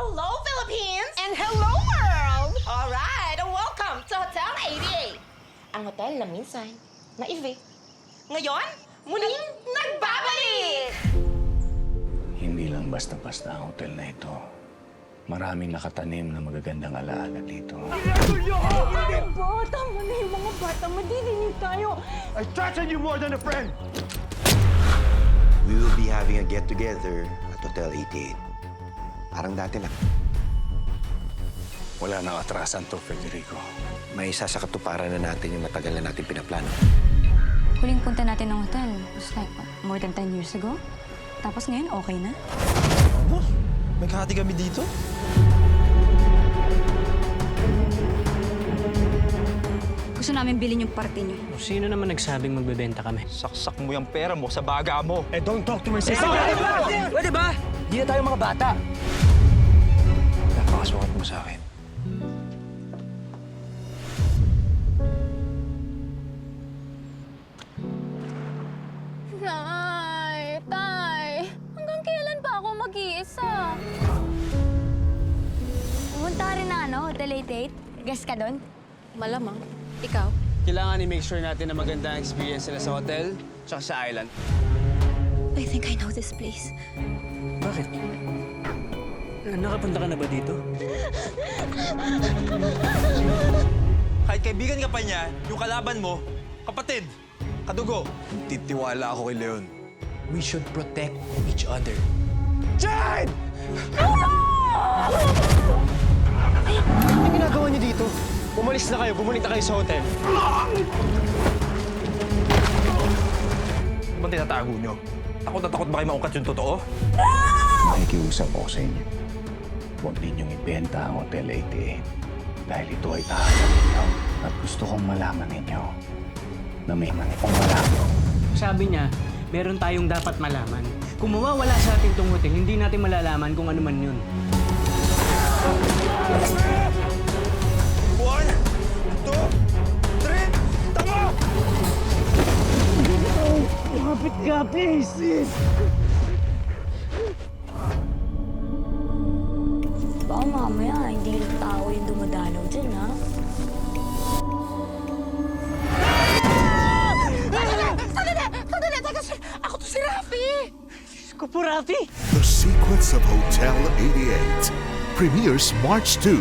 Hello, Philippines! And hello, world! Alright, welcome to Hotel 88. Ang hotel na minsan na-evict. Ngayon, muling nagbabalik! Hindi lang basta-basta ang hotel na ito. Maraming nakatanim na magagandang alaala dito. Ba, tama na yung mga bata. Madidinig tayo. I trusted you more than a friend! We will be having a get-together at Hotel 88. Parang dati lang. Wala nang atrasan to, Federico. May isa sa katuparan na natin yung matagal na natin pinaplano. Huling punta natin ng hotel was like, more than 10 years ago. Tapos ngayon, okay na. Boss, may kahati kami dito? Gusto namin bilhin yung party niyo. Sino naman nagsabing magbebenta kami? Saksak mo yung pera mo sa baga mo. And don't talk to my sister! Pwede ba? Di na tayo mga bata. Napakasukat mo sa akin. Nay, Tay, hanggang kailan pa ako mag-iisa? Pumunta rin na Hotel 88? Guest ka doon? Malamang. Ikaw? Kailangan i-make sure natin na maganda ang experience nila sa hotel tsaka sa island. I think I know this place. Bakit? Nakapunta ka na ba dito? Kahit kaibigan ka pa niya, yung kalaban mo, kapatid, kadugo. Titiwala ako kay Leon. We should protect each other. Anong ginagawa niyo dito? Umalis na kayo, bumalik na kayo sa hotel. Ano bang tinatago nyo? Takot na takot ba kayo maukat yung totoo? Makikiusap ako sa inyo. Huwag ninyong ibenta ang Hotel 88 dahil ito ay tahanan ninyo. At gusto kong malaman ninyo na may manipong malaman. Sabi niya, meron tayong dapat malaman. Kung mawawala sa atin tong hotel, hindi natin malalaman kung ano man yun. 1, 2, 3, tama! Kapit-kapit, sis! Baka mamaya, hindi lang tao yung dumadalaw dyan, ha? Sandali! Teka, ako to si Rafi! Kupurapi! The Secrets of Hotel 88 premieres March 2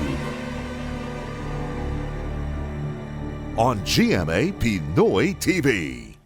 on GMA Pinoy TV.